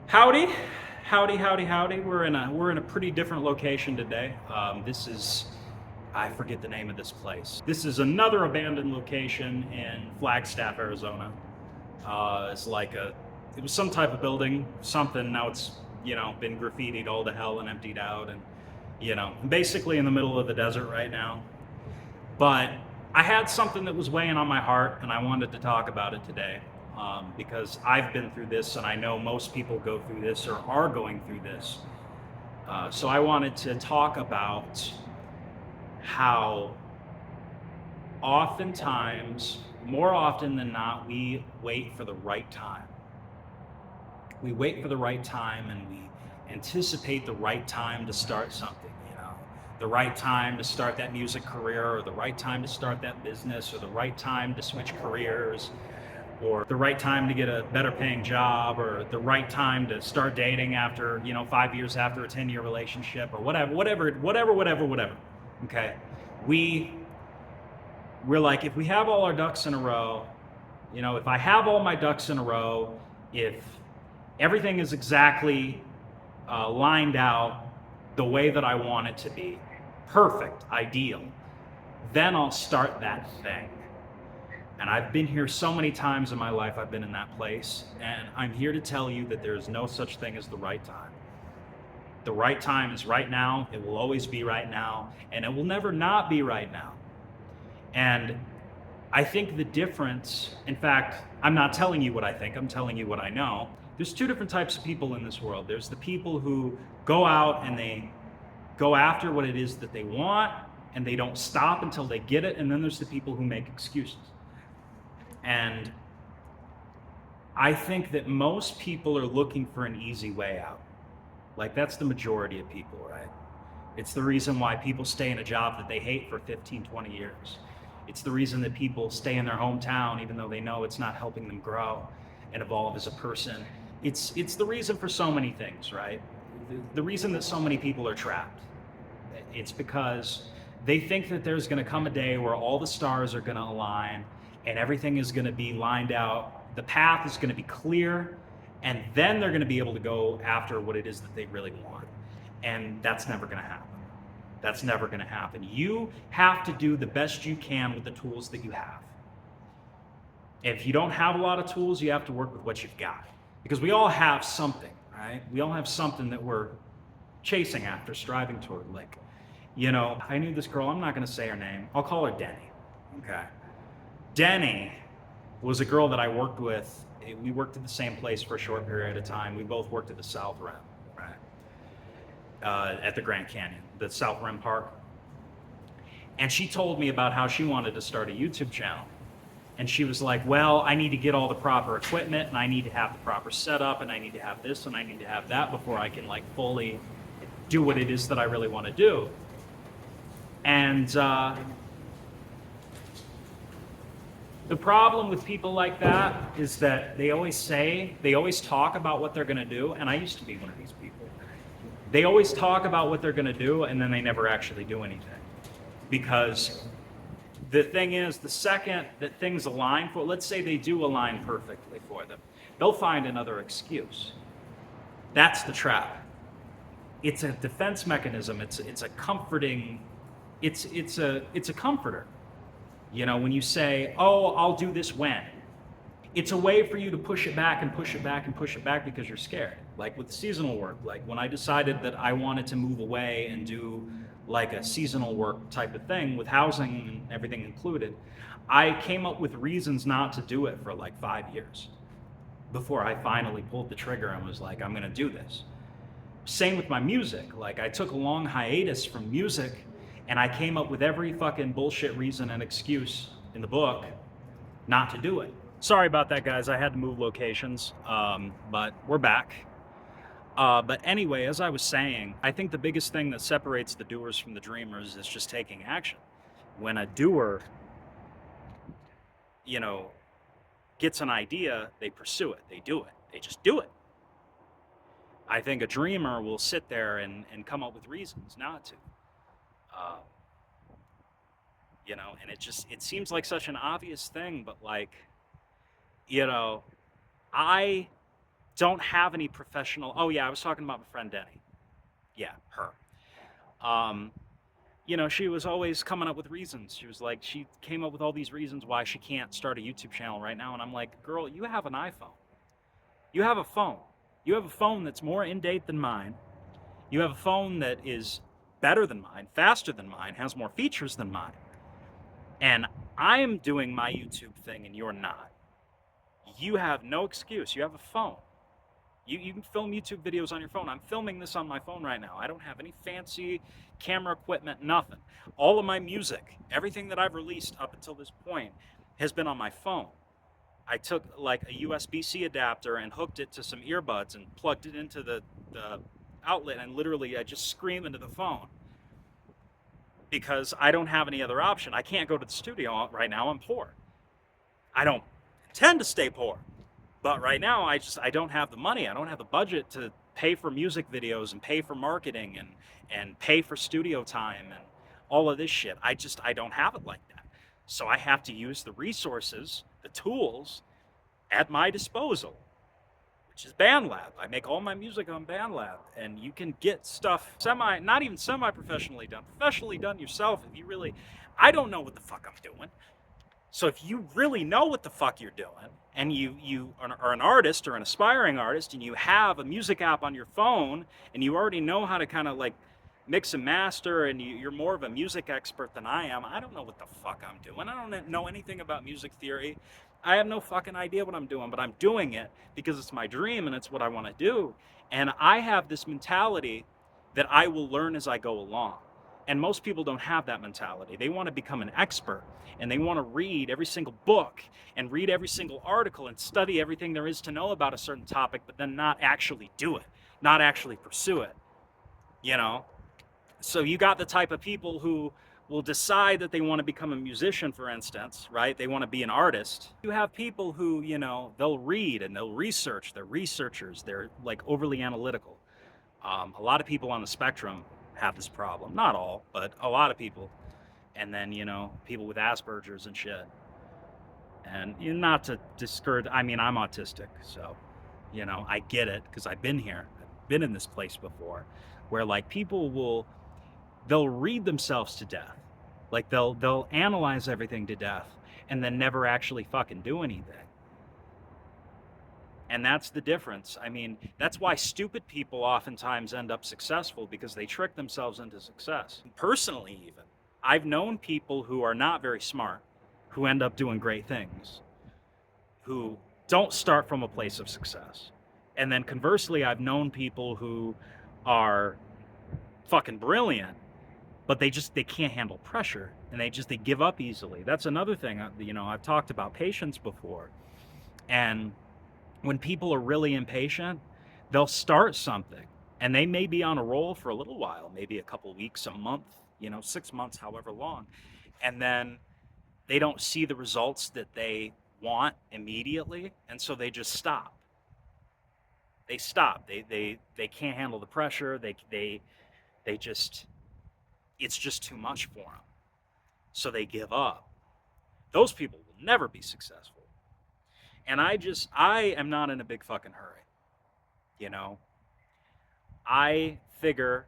Howdy, howdy, howdy, howdy. We're in a pretty different location today. This is I forget the name of this place. This is another abandoned location in Flagstaff, Arizona. It's like it was some type of building, something. Now it's been graffitied all to hell and emptied out, and basically in the middle of the desert right now. But I had something that was weighing on my heart, and I wanted to talk about it today because I've been through this, and I know most people go through this or are going through this. So I wanted to talk about how oftentimes, more often than not, we wait for the right time. We wait for the right time and we anticipate the right time to start something, the right time to start that music career, or the right time to start that business, or the right time to switch careers, or the right time to get a better paying job, or the right time to start dating after 5 years after a 10-year relationship, or whatever. Okay. We we're like, if we have all our ducks in a row, if I have all my ducks in a row, if everything is exactly lined out the way that I want it to be, perfect, ideal, then I'll start that thing. And I've been here so many times in my life, I've been in that place. And I'm here to tell you that there's no such thing as the right time. The right time is right now. It will always be right now. And it will never not be right now. And I think the difference, in fact, I'm not telling you what I think, I'm telling you what I know. There's two different types of people in this world. There's the people who go out and they go after what it is that they want and they don't stop until they get it. And then there's the people who make excuses. And I think that most people are looking for an easy way out. Like, that's the majority of people, right? It's the reason why people stay in a job that they hate for 15, 20 years. It's the reason that people stay in their hometown even though they know it's not helping them grow and evolve as a person. It's the reason for so many things, right? The reason that so many people are trapped. It's because they think that there's going to come a day where all the stars are going to align and everything is going to be lined out. The path is going to be clear, and then they're going to be able to go after what it is that they really want. And that's never going to happen. That's never going to happen. You have to do the best you can with the tools that you have. If you don't have a lot of tools, you have to work with what you've got. Because we all have something, right? We all have something that we're chasing after, striving toward. Like, I knew this girl, I'm not going to say her name. I'll call her Denny. Okay. Denny was a girl that I worked with. We worked at the same place for a short period of time. We both worked at the South Rim, right? At the Grand Canyon, the South Rim Park. And she told me about how she wanted to start a YouTube channel. And she was like, well, I need to get all the proper equipment, and I need to have the proper setup, and I need to have this, and I need to have that before I can like fully do what it is that I really want to do. And the problem with people like that is that they always talk about what they're going to do. And I used to be one of these people. They always talk about what they're going to do, and then they never actually do anything. Because the thing is, the second that things align for, let's say they do align perfectly for them, they'll find another excuse. That's the trap. It's a defense mechanism. It's a comforting. It's a comforter. When you say, "Oh, I'll do this when," it's a way for you to push it back and push it back and push it back because you're scared. Like with seasonal work, like when I decided that I wanted to move away and do like a seasonal work type of thing with housing and everything included, I came up with reasons not to do it for like 5 years before I finally pulled the trigger and was like, I'm going to do this. Same with my music. Like, I took a long hiatus from music and I came up with every fucking bullshit reason and excuse in the book not to do it. Sorry about that, guys. I had to move locations, but we're back. But anyway, as I was saying, I think the biggest thing that separates the doers from the dreamers is just taking action. When a doer, you know, gets an idea, they pursue it, they do it, they just do it. I think a dreamer will sit there and come up with reasons not to. Uh, and it seems like such an obvious thing, but like, you know, I don't have any professional. Oh yeah, I was talking about my friend Denny. Yeah, her. Um, she was always coming up with reasons. She was like, she came up with all these reasons why she can't start a YouTube channel right now. And I'm like, girl, you have an iPhone. You have a phone. You have a phone that's more in date than mine. You have a phone that is better than mine, faster than mine, has more features than mine. And I'm doing my YouTube thing and you're not. You have no excuse. You have a phone. You can film YouTube videos on your phone. I'm filming this on my phone right now. I don't have any fancy camera equipment, nothing. All of my music, everything that I've released up until this point, has been on my phone. I took like a USB-C adapter and hooked it to some earbuds and plugged it into the outlet, and literally I just scream into the phone because I don't have any other option. I can't go to the studio right now. I'm poor. I don't intend to stay poor. But right now, I don't have the money. I don't have the budget to pay for music videos and pay for marketing and pay for studio time and all of this shit. I don't have it like that. So I have to use the resources, the tools at my disposal, which is BandLab. I make all my music on BandLab, and you can get stuff not even semi-professionally done, professionally done yourself if you really. I don't know what the fuck I'm doing. So if you really know what the fuck you're doing, and you are an artist or an aspiring artist, and you have a music app on your phone, and you already know how to kind of like mix and master, and you're more of a music expert than I am, I don't know what the fuck I'm doing. I don't know anything about music theory. I have no fucking idea what I'm doing, but I'm doing it because it's my dream and it's what I want to do. And I have this mentality that I will learn as I go along. And most people don't have that mentality. They want to become an expert and they want to read every single book and read every single article and study everything there is to know about a certain topic, but then not actually do it, not actually pursue it, you know? So you got the type of people who will decide that they want to become a musician, for instance, right? They want to be an artist. You have people who, they'll read and they'll research. They're researchers. They're like overly analytical. A lot of people on the spectrum have this problem. Not all, but a lot of people. And then, people with Asperger's and shit. And not to discourage, I mean, I'm autistic, so, I get it because I've been here. I've been in this place before where like they'll read themselves to death. Like they'll analyze everything to death and then never actually fucking do anything. And that's the difference. I mean, that's why stupid people oftentimes end up successful, because they trick themselves into success. Personally, even, I've known people who are not very smart who end up doing great things, who don't start from a place of success. And then conversely, I've known people who are fucking brilliant, but they can't handle pressure and they give up easily. That's another thing. I've talked about patience before. And when people are really impatient, they'll start something and they may be on a roll for a little while, maybe a couple weeks, a month, 6 months, however long. And then they don't see the results that they want immediately. And so they just stop. They stop. They can't handle the pressure. They just, it's just too much for them. So they give up. Those people will never be successful. And I am not in a big fucking hurry. I figure,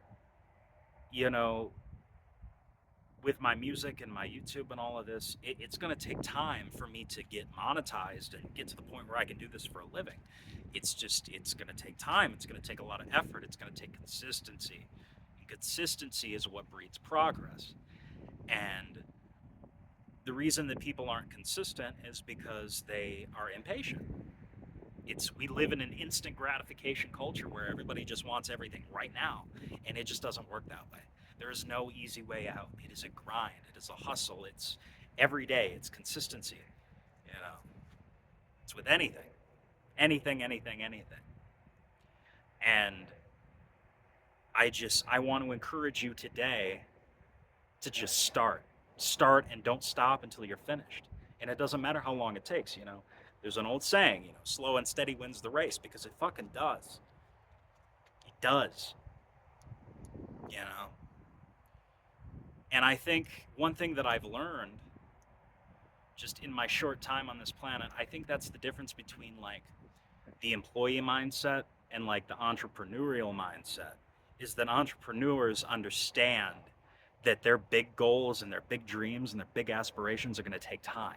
with my music and my YouTube and all of this, it's going to take time for me to get monetized and get to the point where I can do this for a living. It's going to take time. It's going to take a lot of effort. It's going to take consistency. And consistency is what breeds progress. And the reason that people aren't consistent is because they are impatient. We live in an instant gratification culture where everybody just wants everything right now, and it just doesn't work that way. There is no easy way out. It is a grind. It is a hustle. It's every day. It's consistency. It's with anything. Anything. And I want to encourage you today to just start and don't stop until you're finished. And it doesn't matter how long it takes. There's an old saying, slow and steady wins the race, because it fucking does. It does. And I think one thing that I've learned just in my short time on this planet, I think that's the difference between like the employee mindset and like the entrepreneurial mindset is that entrepreneurs understand that their big goals and their big dreams and their big aspirations are going to take time.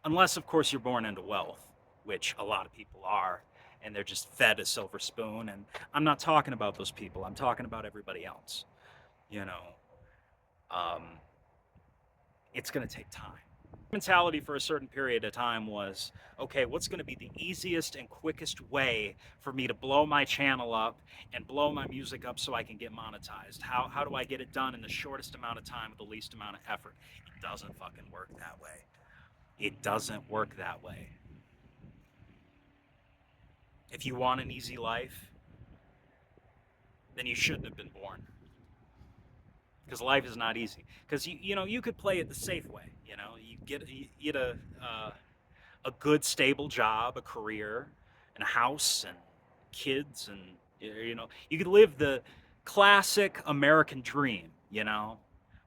Unless, of course, you're born into wealth, which a lot of people are, and they're just fed a silver spoon. And I'm not talking about those people. I'm talking about everybody else. You know, um, it's going to take time. Mentality for a certain period of time was, okay, what's going to be the easiest and quickest way for me to blow my channel up and blow my music up so I can get monetized? How do I get it done in the shortest amount of time with the least amount of effort? It doesn't fucking work that way. It doesn't work that way. If you want an easy life, then you shouldn't have been born. Because life is not easy. Because you could play it the safe way. You get a good stable job, a career, and a house, and kids, and you could live the classic American dream.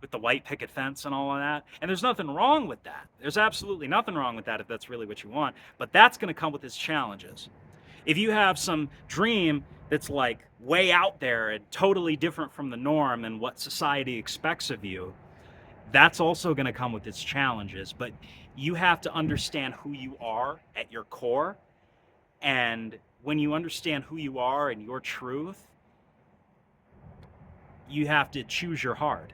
With the white picket fence and all of that. And there's nothing wrong with that. There's absolutely nothing wrong with that if that's really what you want. But that's going to come with its challenges. If you have some dream that's like way out there and totally different from the norm and what society expects of you, that's also going to come with its challenges. But you have to understand who you are at your core. And when you understand who you are and your truth, you have to choose your heart.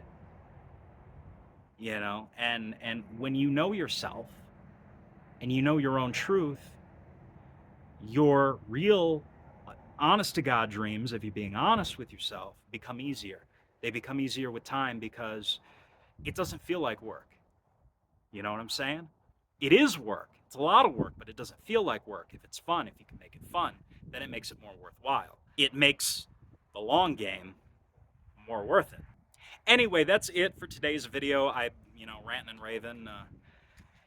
And when you know yourself and you know your own truth, your real honest to God dreams, if you're being honest with yourself, become easier. They become easier with time because it doesn't feel like work. You know what I'm saying? It is work. It's a lot of work, but it doesn't feel like work. If it's fun, if you can make it fun, then it makes it more worthwhile. It makes the long game more worth it. Anyway, that's it for today's video. Ranting and raving.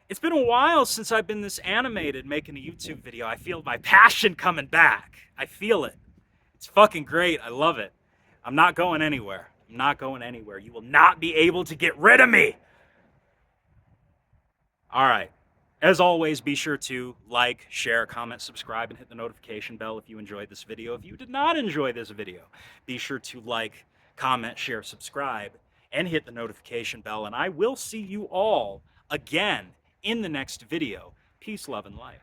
It's been a while since I've been this animated making a YouTube video. I feel my passion coming back. I feel it. It's fucking great. I love it. I'm not going anywhere. I'm not going anywhere. You will not be able to get rid of me. All right. As always, be sure to like, share, comment, subscribe, and hit the notification bell if you enjoyed this video. If you did not enjoy this video, be sure to like, comment, share, subscribe, and hit the notification bell. And I will see you all again in the next video. Peace, love, and light.